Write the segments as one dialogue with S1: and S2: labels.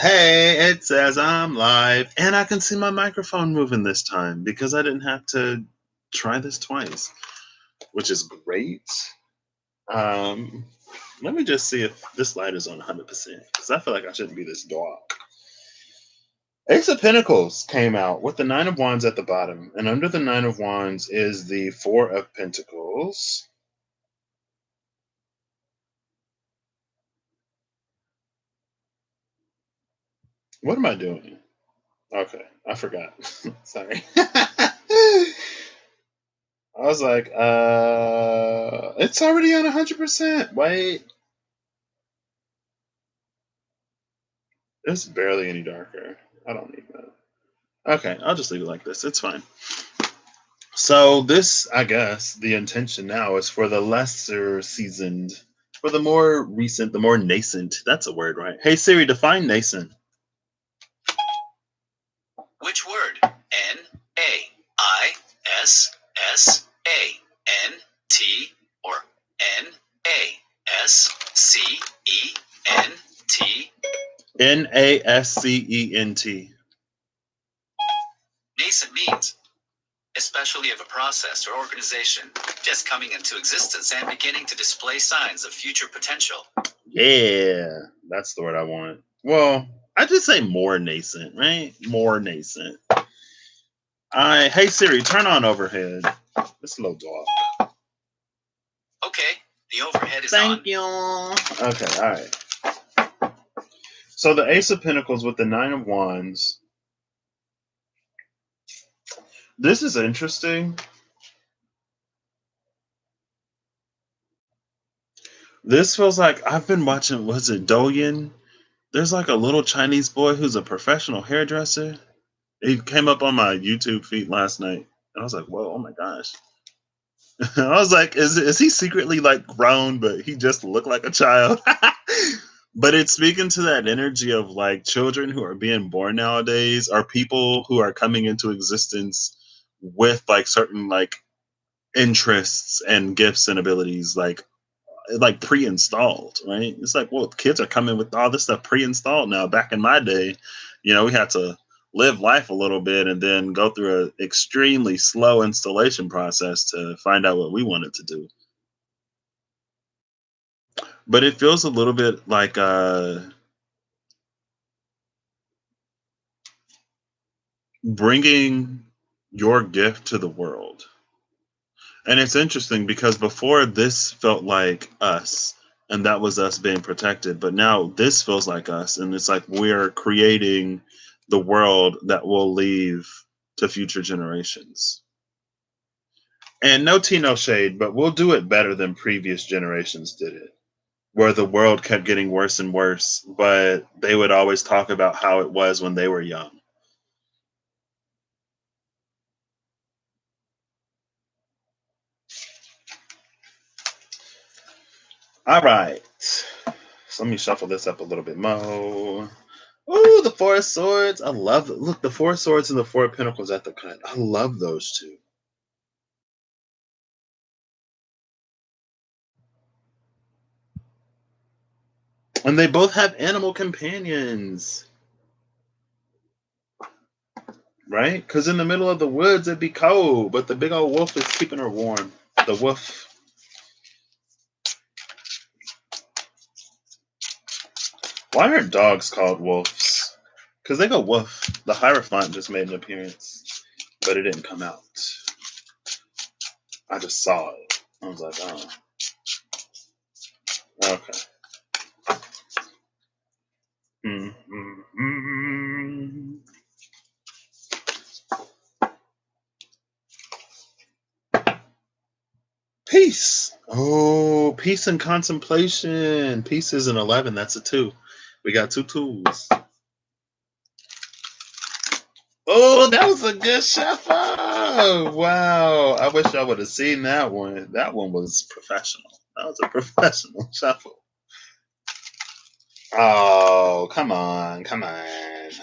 S1: Hey, it says I'm live, and I can see my microphone moving this time because I didn't have to try this twice, which is great. Um, Let me just see if this light is on 100% because I feel like I shouldn't be this dark. Ace of Pentacles came out with the Nine of Wands at the bottom, and under the Nine of Wands is the Four of Pentacles. What am I doing? Okay, I forgot. Sorry. I was like, it's already on 100%. Wait, it's barely any darker. I don't need that. Okay, I'll just leave it like this. It's fine. So this, I guess, the intention now is for the lesser seasoned, for the more recent, the more nascent. That's a word, right? Hey Siri, define nascent.
S2: Which word? N-A-I-S-S-A-N-T or N-A-S-C-E-N-T?
S1: Nascent.
S2: Nascent means especially of a process or organization just coming into existence and beginning to display signs of future potential.
S1: Yeah, that's the word I want. Well, I just say more nascent, right? More nascent. Hey Siri, turn on overhead. It's a little dark.
S2: Okay, the overhead is on.
S1: Thank you. Okay, all right. So the Ace of Pentacles with the Nine of Wands. This is interesting. This feels like I've been watching, was it Douyin? There's like a little Chinese boy who's a professional hairdresser. He came up on my YouTube feed last night. And I was like, whoa, oh my gosh. I was like, is he secretly like grown, but he just looked like a child? But it's speaking to that energy of like children who are being born nowadays are people who are coming into existence with like certain like interests and gifts and abilities like pre-installed, right? It's like, well, kids are coming with all this stuff pre-installed now. Back in my day, we had to live life a little bit and then go through an extremely slow installation process to find out what we wanted to do. But it feels a little bit like bringing your gift to the world. And it's interesting because before this felt like us, and that was us being protected. But now this feels like us, and it's like we're creating the world that will leave to future generations. And no tea, no shade, but we'll do it better than previous generations did it, where the world kept getting worse and worse, but they would always talk about how it was when they were young. All right. So let me shuffle this up a little bit more. Ooh, the Four of Swords. I love it. Look, the Four of Swords and the Four of Pentacles at the cut. I love those two. And they both have animal companions. Right? Because in the middle of the woods it'd be cold, but the big old wolf is keeping her warm. The wolf. Why aren't dogs called wolves? Because they go woof. The Hierophant just made an appearance, but it didn't come out. I just saw it. I was like, oh. Okay. Mm-hmm. Peace. Oh, peace and contemplation. Peace is an 11. That's a 2. We got 2 tools. Oh, that was a good shuffle. Wow. I wish I would have seen that one. That one was professional. That was a professional shuffle. Oh, come on. Come on.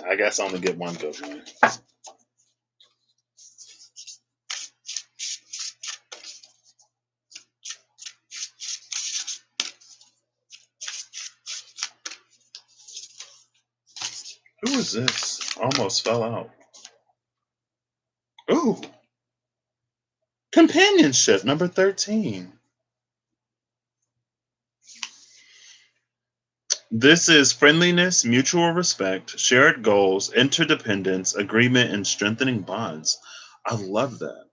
S1: I guess I only get one good one. Who is this? Almost fell out. Ooh, companionship number 13. This is friendliness, mutual respect, shared goals, interdependence, agreement, and strengthening bonds. I love that.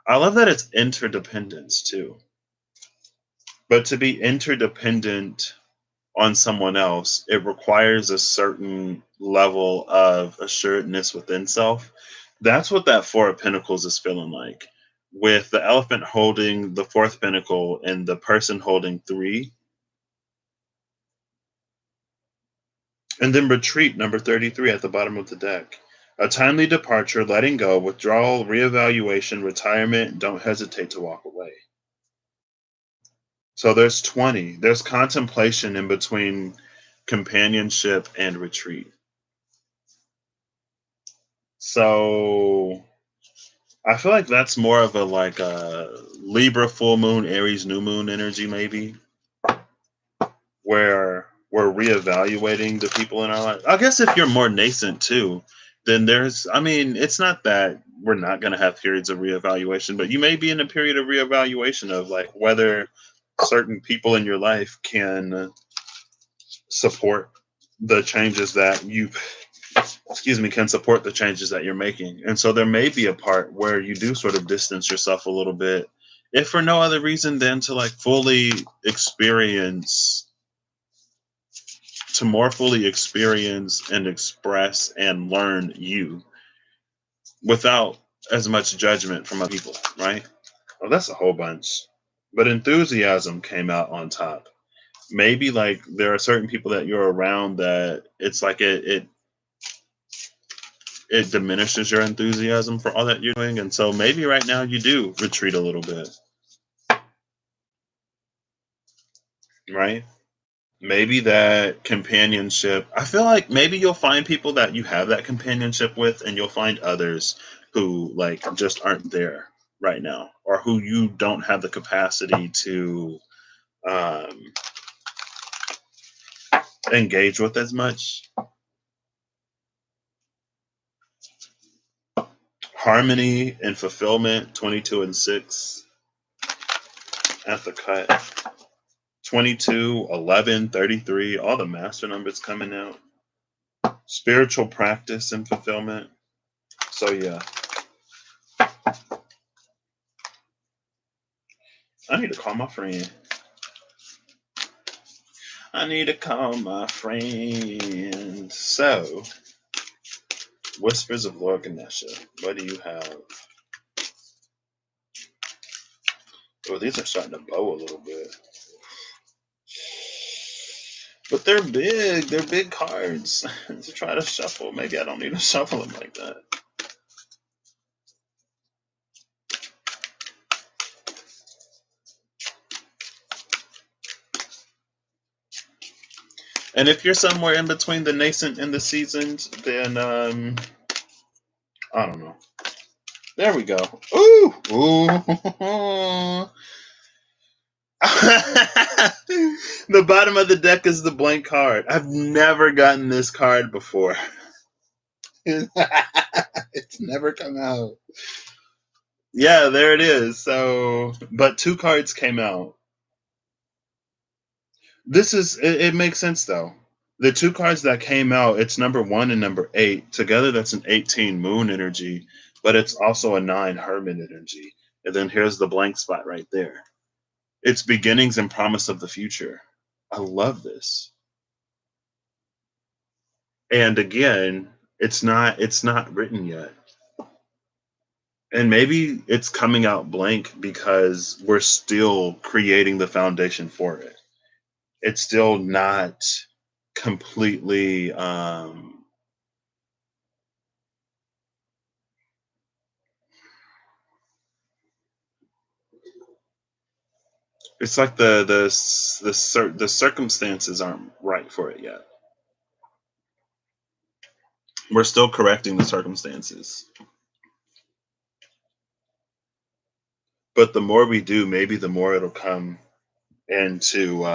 S1: I love that it's interdependence too. But to be interdependent on someone else, it requires a certain level of assuredness within self. That's what that Four of Pentacles is feeling like. With the elephant holding the fourth pentacle and the person holding three. And then retreat, number 33 at the bottom of the deck. A timely departure, letting go, withdrawal, reevaluation, retirement, don't hesitate to walk away. So there's 20. There's contemplation in between companionship and retreat. So I feel like that's more of a like a Libra full moon, Aries new moon energy, maybe, where we're reevaluating the people in our life. I guess if you're more nascent too, then I mean, it's not that we're not going to have periods of reevaluation, but you may be in a period of reevaluation of like whether certain people in your life can support the changes that you can support the changes that you're making. And so there may be a part where you do sort of distance yourself a little bit, if for no other reason than to like more fully experience and express and learn you without as much judgment from other people, right? Well, that's a whole bunch. But enthusiasm came out on top. Maybe like there are certain people that you're around that it's like it diminishes your enthusiasm for all that you're doing. And so maybe right now you do retreat a little bit, right? Maybe that companionship, I feel like maybe you'll find people that you have that companionship with, and you'll find others who like just aren't there right now, or who you don't have the capacity to um, engage with as much. Harmony and fulfillment, 22 and 6 at the cut. 22, 11, 33, all the master numbers coming out. Spiritual practice and fulfillment. So yeah, I need to call my friend. I need to call my friend. So, Whispers of Lord Ganesha. What do you have? Oh, these are starting to bow a little bit. But they're big. They're big cards to try to shuffle. Maybe I don't need to shuffle them like that. And if you're somewhere in between the nascent and the seasoned, then I don't know. There we go. Ooh, ooh. The bottom of the deck is the blank card. I've never gotten this card before. It's never come out. Yeah, there it is. So, but two cards came out. It makes sense though. The two cards that came out, it's number 1 and number 8. Together, that's an 18 moon energy, but it's also a 9 hermit energy. And then here's the blank spot right there. It's beginnings and promise of the future. I love this. And again, it's not written yet. And maybe it's coming out blank because we're still creating the foundation for it. It's still not completely it's like the circumstances aren't right for it yet. We're still correcting the circumstances. But the more we do, maybe the more it'll come into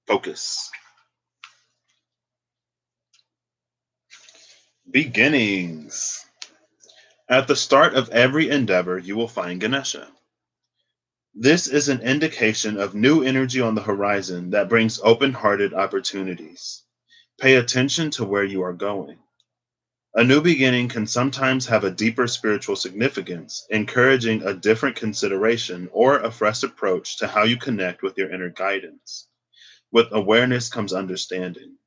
S1: focus. Beginnings. At the start of every endeavor, you will find Ganesha. This is an indication of new energy on the horizon that brings open hearted opportunities. Pay attention to where you are going. A new beginning can sometimes have a deeper spiritual significance, encouraging a different consideration or a fresh approach to how you connect with your inner guidance. With awareness comes understanding.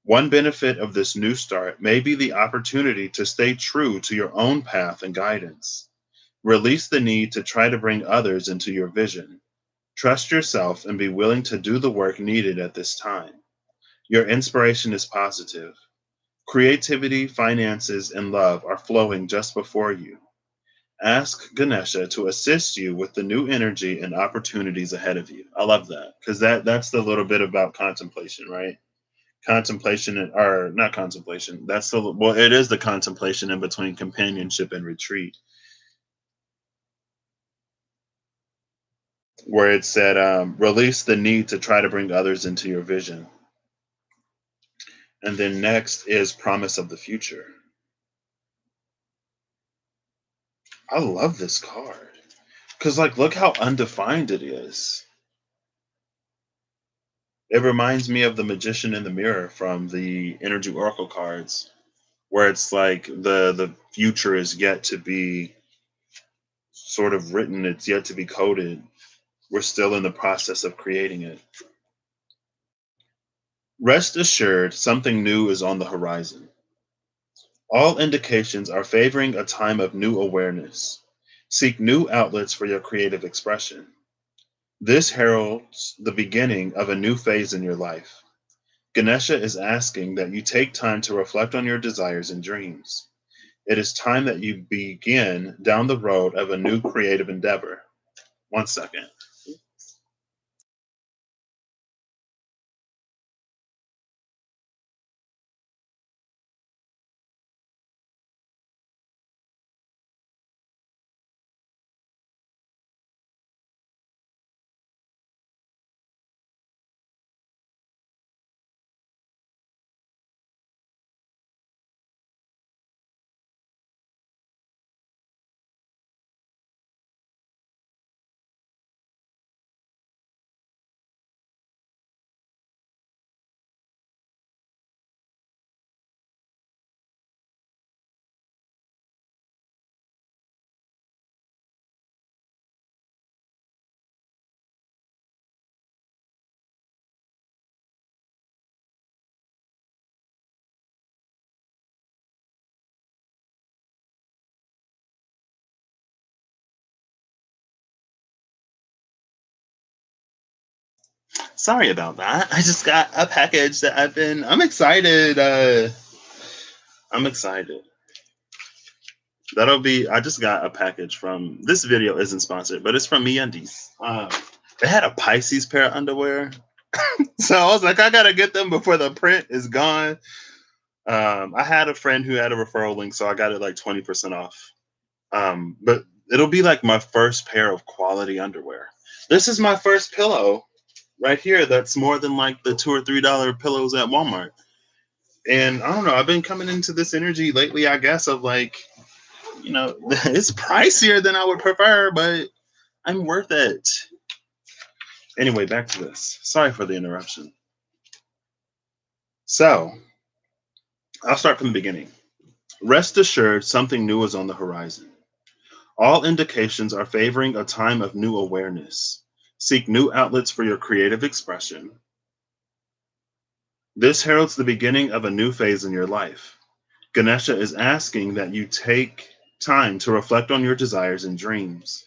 S1: One benefit of this new start may be the opportunity to stay true to your own path and guidance. Release the need to try to bring others into your vision. Trust yourself and be willing to do the work needed at this time. Your inspiration is positive. Creativity, finances, and love are flowing just before you. Ask Ganesha to assist you with the new energy and opportunities ahead of you. I love that because that's the little bit about contemplation, right? Contemplation or not contemplation. That's the well, it is the contemplation in between companionship and retreat, where it said, release the need to try to bring others into your vision. And then next is promise of the future. I love this card because, like, look how undefined it is. It reminds me of the Magician in the Mirror from the Energy Oracle cards, where it's like the future is yet to be sort of written, it's yet to be coded. We're still in the process of creating it. Rest assured, something new is on the horizon. All indications are favoring a time of new awareness. Seek new outlets for your creative expression. This heralds the beginning of a new phase in your life. Ganesha is asking that you take time to reflect on your desires and dreams. It is time that you begin down the road of a new creative endeavor. One second. Sorry about that. I just got a package that I'm excited. I'm excited. I just got a package from, this video isn't sponsored, but it's from MeUndies. They had a Pisces pair of underwear. So I was like, I gotta get them before the print is gone. I had a friend who had a referral link, so I got it like 20% off. But it'll be like my first pair of quality underwear. This is my first pillow right here that's more than like the $2 or $3 pillows at Walmart. And I don't know, I've been coming into this energy lately, I guess, of like, it's pricier than I would prefer, but I'm worth it. Anyway, back to this. Sorry for the interruption. So, I'll start from the beginning. Rest assured, something new is on the horizon. All indications are favoring a time of new awareness. Seek new outlets for your creative expression. This heralds the beginning of a new phase in your life. Ganesha is asking that you take time to reflect on your desires and dreams.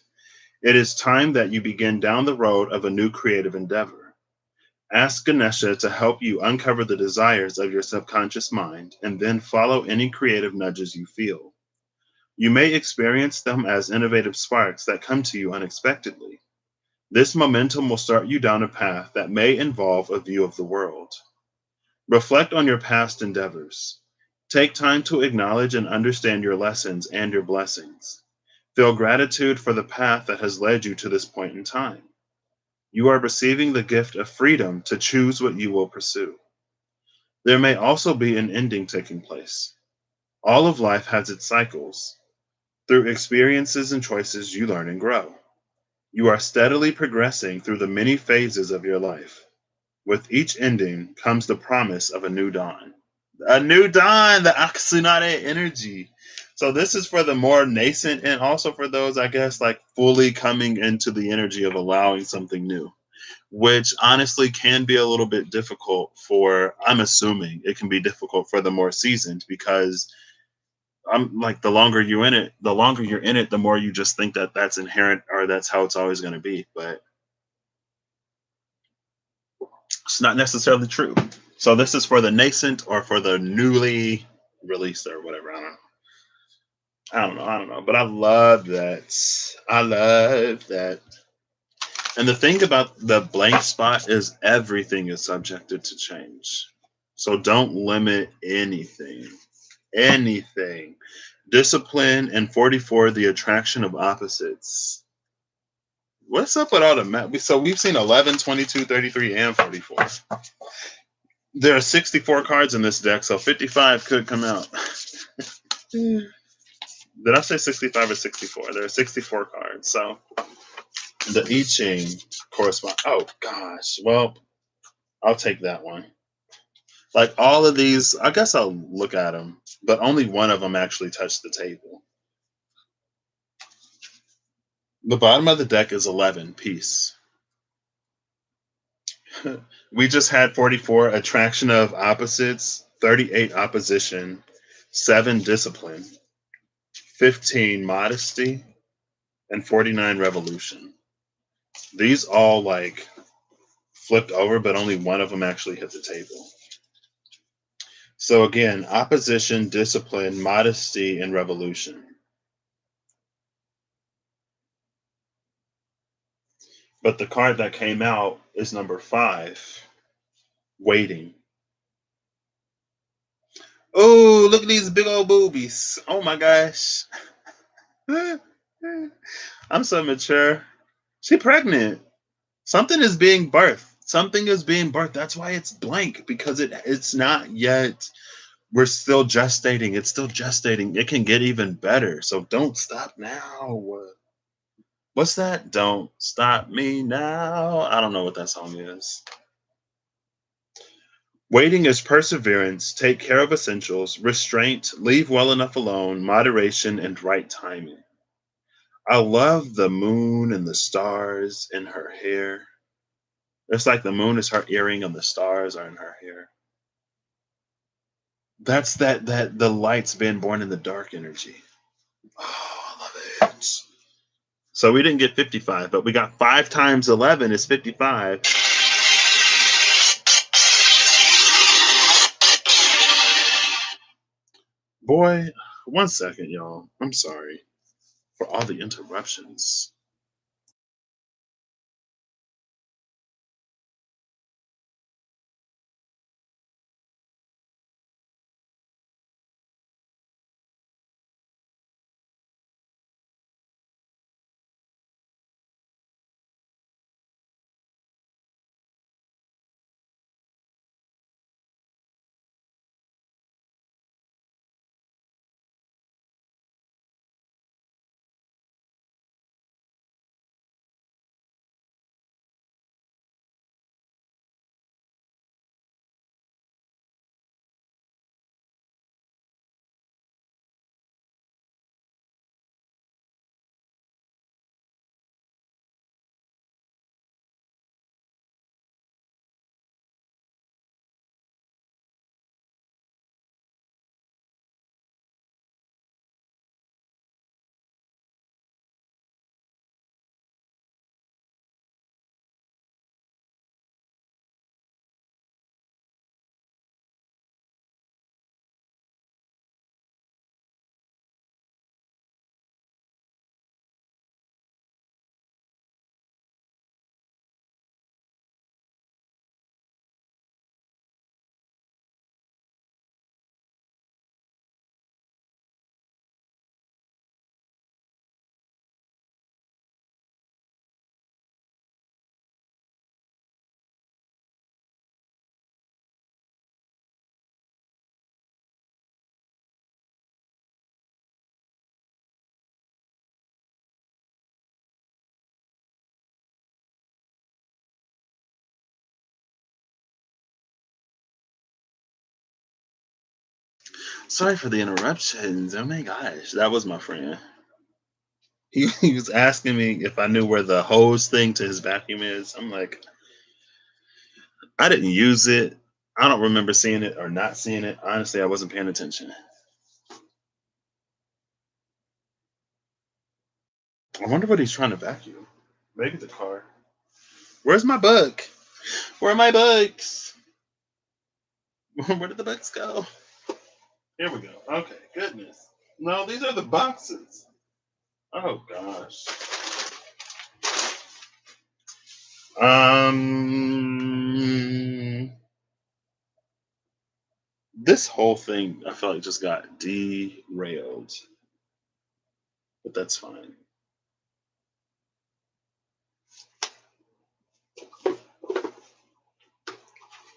S1: It is time that you begin down the road of a new creative endeavor. Ask Ganesha to help you uncover the desires of your subconscious mind and then follow any creative nudges you feel. You may experience them as innovative sparks that come to you unexpectedly. This momentum will start you down a path that may involve a view of the world. Reflect on your past endeavors. Take time to acknowledge and understand your lessons and your blessings. Feel gratitude for the path that has led you to this point in time. You are receiving the gift of freedom to choose what you will pursue. There may also be an ending taking place. All of life has its cycles. Through experiences and choices, you learn and grow. You are steadily progressing through the many phases of your life. With each ending comes the promise of a new dawn. A new dawn, the Aksunare energy. So this is for the more nascent and also for those, I guess, like fully coming into the energy of allowing something new, which honestly can be a little bit difficult for, I'm assuming it can be difficult for the more seasoned because I'm like the longer you're in it, the more you just think that that's inherent or that's how it's always going to be. But it's not necessarily true. So this is for the nascent or for the newly released or whatever. I don't know. But I love that. I love that. And the thing about the blank spot is everything is subjected to change. So don't limit anything. Anything. Discipline and 44, the attraction of opposites. What's up with all the map? So we've seen 11, 22, 33, and 44. There are 64 cards in this deck, so 55 could come out. Did I say 65 or 64? There are 64 cards, so the I Ching correspond. Oh gosh, well, I'll take that one. Like all of these, I guess I'll look at them, but only one of them actually touched the table. The bottom of the deck is 11, peace. We just had 44, attraction of opposites, 38, opposition, 7, discipline, 15, modesty, and 49, revolution. These all like flipped over, but only one of them actually hit the table. So again, opposition, discipline, modesty, and revolution. But the card that came out is number 5, waiting. Oh, look at these big old boobies. Oh my gosh. I'm so mature. She pregnant. Something is being birthed. Something is being birthed. That's why it's blank because it's not yet. We're still gestating. It's still gestating. It can get even better. So don't stop now. What's that? Don't stop me now. I don't know what that song is. Waiting is perseverance, take care of essentials, restraint, leave well enough alone, moderation, and right timing. I love the moon and the stars in her hair. It's like the moon is her earring and the stars are in her hair. That's that the light's been born in the dark energy. Oh, I love it. So we didn't get 55, but we got 5 times 11 is 55. Boy, one second, y'all. I'm sorry for all the interruptions. Sorry for the interruptions. Oh my gosh, that was my friend. He was asking me if I knew where the hose thing to his vacuum is. I'm like, I didn't use it. I don't remember seeing it or not seeing it. Honestly, I wasn't paying attention. I wonder what he's trying to vacuum. Maybe the car. Where's my book? Where are my books? Where did the books go? Here we go. Okay, goodness. No, these are the boxes. Oh gosh. Um, this whole thing I feel like just got derailed, but that's fine.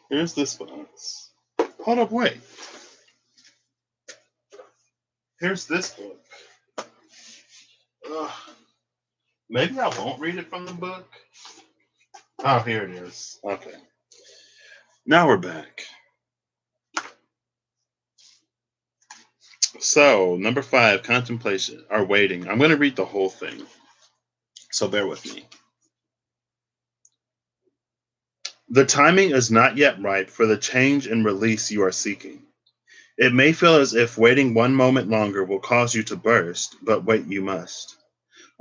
S1: Here's this box. Hold up, wait. Here's this book. Ugh. Maybe I won't read it from the book. Oh, here it is. Okay. Now we're back. So, number 5, contemplation or waiting. I'm going to read the whole thing, so bear with me. The timing is not yet ripe for the change and release you are seeking. It may feel as if waiting one moment longer will cause you to burst, but wait you must.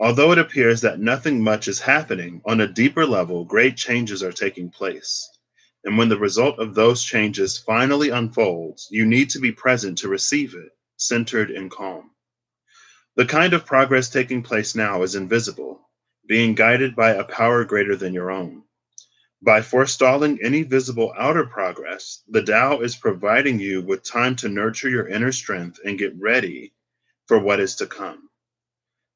S1: Although it appears that nothing much is happening, on a deeper level, great changes are taking place. And when the result of those changes finally unfolds, you need to be present to receive it, centered and calm. The kind of progress taking place now is invisible, being guided by a power greater than your own. By forestalling any visible outer progress, the Tao is providing you with time to nurture your inner strength and get ready for what is to come.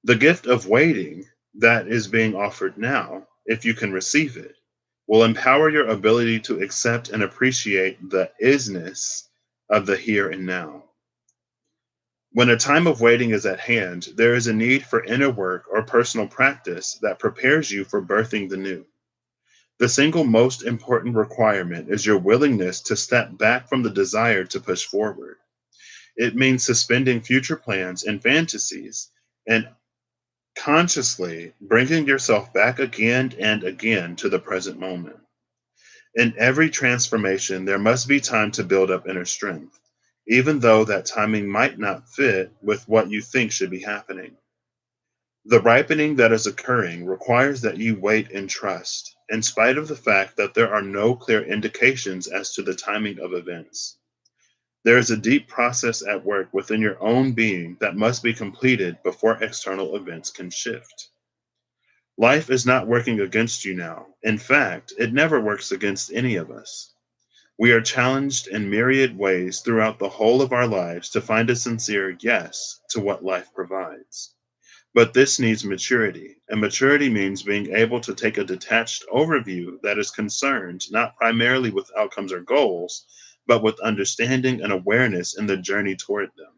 S1: The gift of waiting that is being offered now, if you can receive it, will empower your ability to accept and appreciate the isness of the here and now. When a time of waiting is at hand, there is a need for inner work or personal practice that prepares you for birthing the new. The single most important requirement is your willingness to step back from the desire to push forward. It means suspending future plans and fantasies and consciously bringing yourself back again and again to the present moment. In every transformation, there must be time to build up inner strength, even though that timing might not fit with what you think should be happening. The ripening that is occurring requires that you wait and trust, in spite of the fact that there are no clear indications as to the timing of events. There is a deep process at work within your own being that must be completed before external events can shift. Life is not working against you now. In fact, it never works against any of us. We are challenged in myriad ways throughout the whole of our lives to find a sincere yes to what life provides. But this needs maturity, and maturity means being able to take a detached overview that is concerned not primarily with outcomes or goals, but with understanding and awareness in the journey toward them.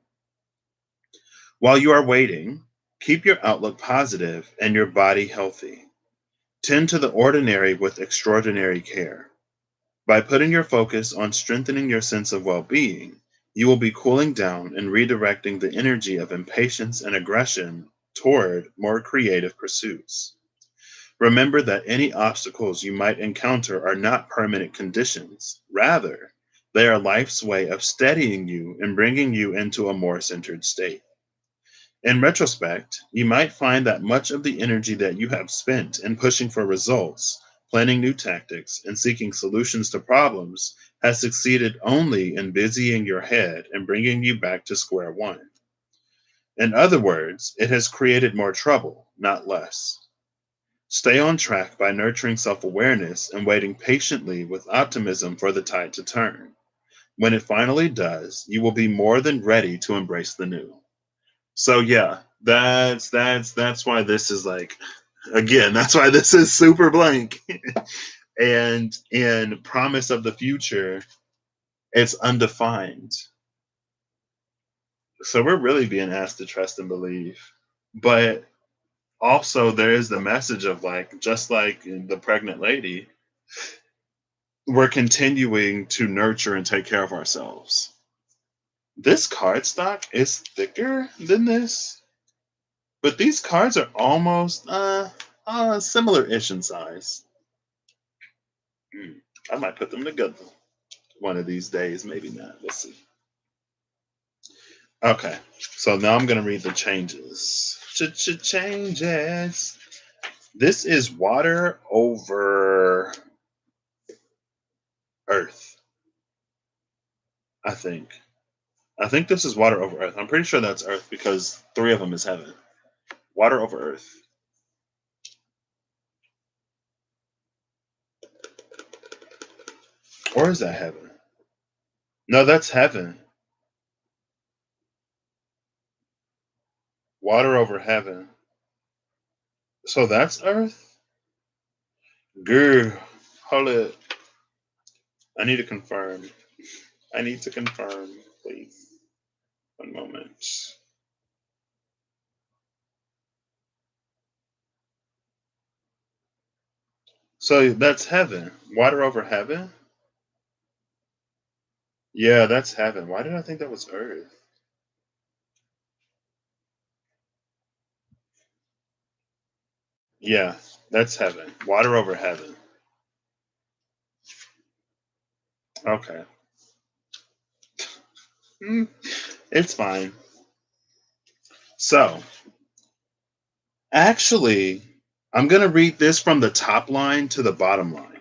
S1: While you are waiting, keep your outlook positive and your body healthy. Tend to the ordinary with extraordinary care. By putting your focus on strengthening your sense of well being, you will be cooling down and redirecting the energy of impatience and aggression toward more creative pursuits. Remember that any obstacles you might encounter are not permanent conditions. Rather, they are life's way of steadying you and bringing you into a more centered state. In retrospect, you might find that much of the energy that you have spent in pushing for results, planning new tactics, and seeking solutions to problems has succeeded only in busying your head and bringing you back to square one. In other words, it has created more trouble, not less. Stay on track by nurturing self awareness and waiting patiently with optimism for the tide to turn. When it finally does, you will be more than ready to embrace the new. So yeah, that's why this is like, again, that's why this is super blank. And in promise of the future, it's undefined. So we're really being asked to trust and believe. But also there is the message of like, just like in the pregnant lady, we're continuing to nurture and take care of ourselves. This cardstock is thicker than this, but these cards are almost similar-ish in size. Hmm, I might put them together one of these days, maybe not. Let's see. Okay, so now I'm gonna read the changes. Changes. This is water over earth, I think. I think this is water over earth. I'm pretty sure that's earth because three of them is heaven. Water over earth. Or is that heaven? No, that's heaven. Water over heaven. So that's earth? Girl, hold it. I need to confirm. I need to confirm, please. One moment. So that's heaven. Water over heaven? Yeah, that's heaven. Why did I think that was earth? Yeah, that's heaven. Water over heaven. Okay. Mm, it's fine. So, actually, I'm going to read this from the top line to the bottom line.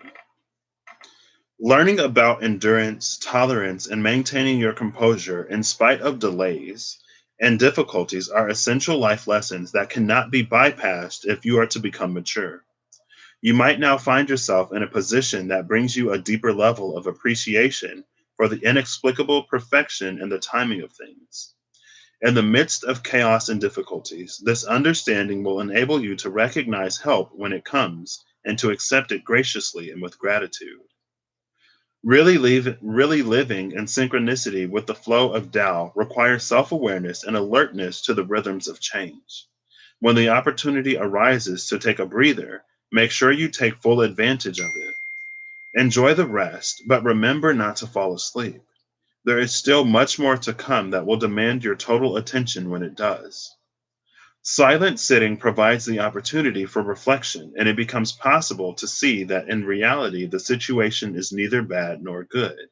S1: Learning about endurance, tolerance, and maintaining your composure in spite of delays and difficulties are essential life lessons that cannot be bypassed if you are to become mature. You might now find yourself in a position that brings you a deeper level of appreciation for the inexplicable perfection and the timing of things. In the midst of chaos and difficulties, this understanding will enable you to recognize help when it comes and to accept it graciously and with gratitude. Really living in synchronicity with the flow of Tao requires self awareness and alertness to the rhythms of change. When the opportunity arises to take a breather, make sure you take full advantage of it. Enjoy the rest, but remember not to fall asleep. There is still much more to come that will demand your total attention when it does. Silent sitting provides the opportunity for reflection, and it becomes possible to see that in reality the situation is neither bad nor good.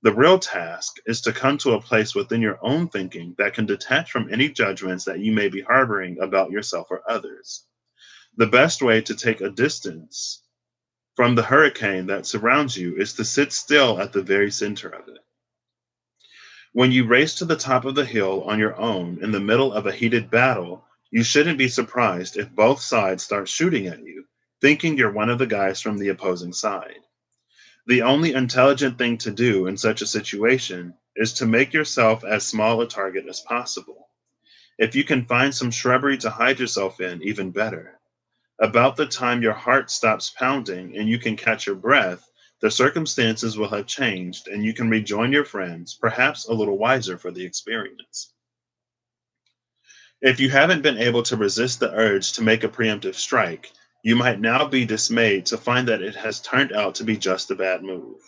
S1: The real task is to come to a place within your own thinking that can detach from any judgments that you may be harboring about yourself or others. The best way to take a distance from the hurricane that surrounds you is to sit still at the very center of it. When you race to the top of the hill on your own in the middle of a heated battle, you shouldn't be surprised if both sides start shooting at you, thinking you're one of the guys from the opposing side. The only intelligent thing to do in such a situation is to make yourself as small a target as possible. If you can find some shrubbery to hide yourself in, even better. About the time your heart stops pounding and you can catch your breath, the circumstances will have changed and you can rejoin your friends, perhaps a little wiser for the experience. If you haven't been able to resist the urge to make a preemptive strike, you might now be dismayed to find that it has turned out to be just a bad move.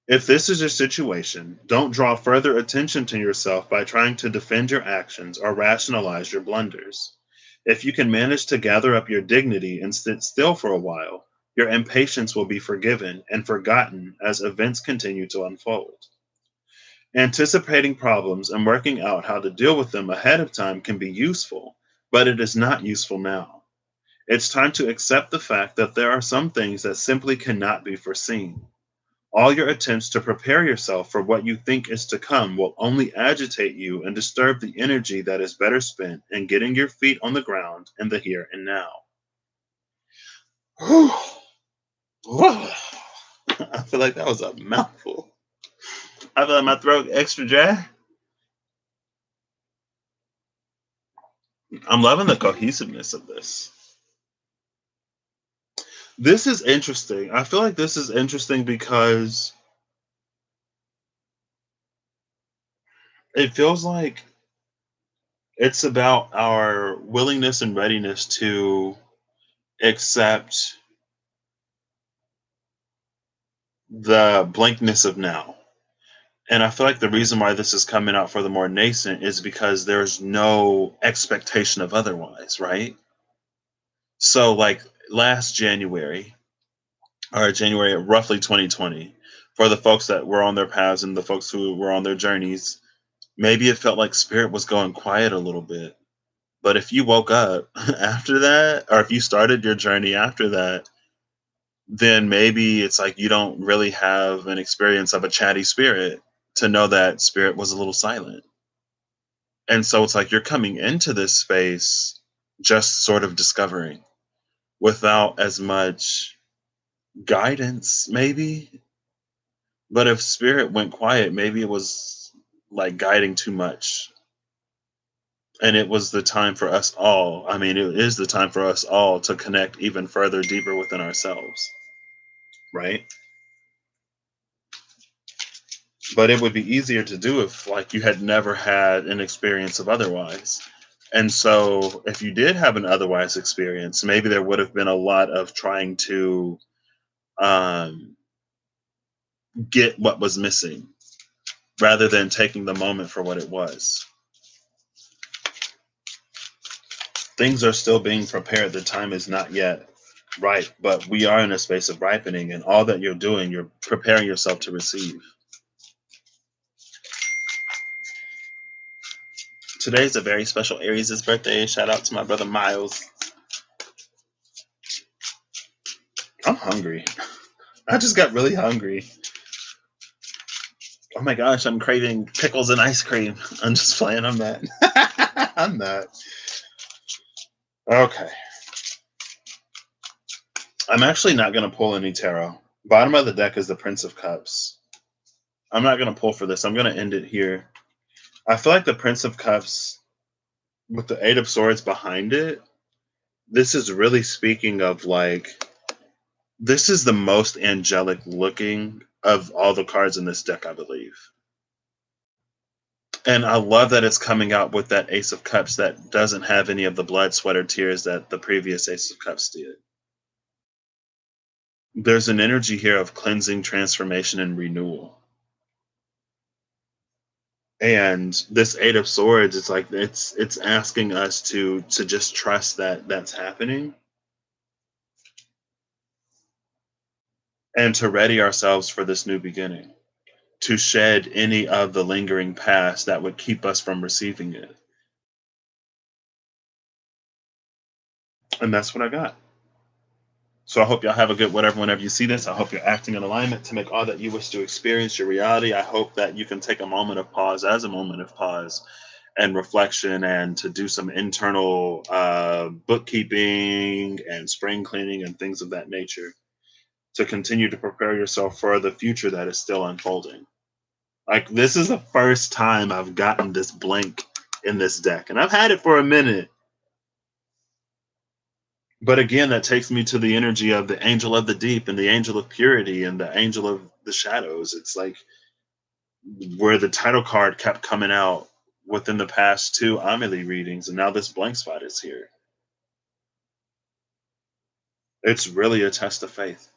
S1: If this is your situation, don't draw further attention to yourself by trying to defend your actions or rationalize your blunders. If you can manage to gather up your dignity and sit still for a while, your impatience will be forgiven and forgotten as events continue to unfold. Anticipating problems and working out how to deal with them ahead of time can be useful, but it is not useful now. It's time to accept the fact that there are some things that simply cannot be foreseen. All your attempts to prepare yourself for what you think is to come will only agitate you and disturb the energy that is better spent in getting your feet on the ground in the here and now. Whew. Whew. I feel like that was a mouthful. I feel like my throat extra dry. I'm loving the cohesiveness of this. This is interesting. I feel like this is interesting because it feels like it's about our willingness and readiness to accept the blankness of now And I feel like the reason why this is coming out for the more nascent is because there's no expectation of otherwise, right? So, like last January, or January of roughly 2020, for the folks that were on their paths and the folks who were on their journeys, maybe it felt like spirit was going quiet a little bit. But if you woke up after that, or if you started your journey after that, then maybe it's like you don't really have an experience of a chatty spirit to know that spirit was a little silent. And so it's like you're coming into this space just sort of discovering without as much guidance, maybe. But if spirit went quiet, maybe it was like guiding too much. And it was the time for us all. I mean, it is the time for us all to connect even further, deeper within ourselves, right? But it would be easier to do if, like, you had never had an experience of otherwise. And so, if you did have an otherwise experience, maybe there would have been a lot of trying to um, get what was missing rather than taking the moment for what it was. Things are still being prepared. The time is not yet ripe, but we are in a space of ripening, and all that you're doing, you're preparing yourself to receive. Today's a very special Aries' birthday. Shout out to my brother Miles. I'm hungry. I just got really hungry. Oh my gosh, I'm craving pickles and ice cream. I'm just playing. I'm not. I'm not. Okay. I'm actually not going to pull any tarot. Bottom of the deck is the Prince of Cups. I'm not going to pull for this. I'm going to end it here. I feel like the Prince of Cups, with the Eight of Swords behind it, this is really speaking of like, this is the most angelic looking of all the cards in this deck, I believe. And I love that it's coming out with that Ace of Cups that doesn't have any of the blood, sweat, or tears that the previous Ace of Cups did. There's an energy here of cleansing, transformation, and renewal. And this Eight of Swords, it's like it's asking us to just trust that that's happening and to ready ourselves for this new beginning, to shed any of the lingering past that would keep us from receiving it. And that's what I got. So I hope y'all have a good whatever whenever you see this. I hope you're acting in alignment to make all that you wish to experience your reality. I hope that you can take a moment of pause as a moment of pause and reflection and to do some internal bookkeeping and spring cleaning and things of that nature to continue to prepare yourself for the future that is still unfolding. Like, this is the first time I've gotten this blank in this deck, and I've had it for a minute. But again, that takes me to the energy of the angel of the deep and the angel of purity and the angel of the shadows. It's like where the title card kept coming out within the past two Amelie readings, and now this blank spot is here. It's really a test of faith.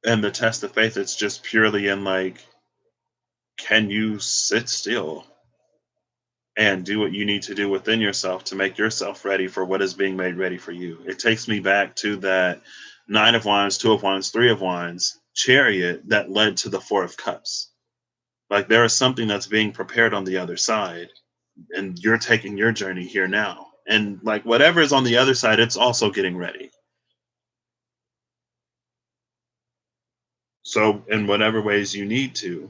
S1: And the test of faith, it's just purely in like, can you sit still and do what you need to do within yourself to make yourself ready for what is being made ready for you? It takes me back to that Nine of Wands, Two of Wands, Three of Wands chariot that led to the Four of Cups. Like, there is something that's being prepared on the other side, and you're taking your journey here now. And like whatever is on the other side, it's also getting ready. So, in whatever ways you need to,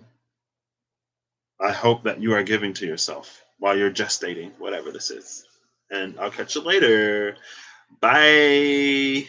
S1: I hope that you are giving to yourself while you're gestating whatever this is. And I'll catch you later. Bye.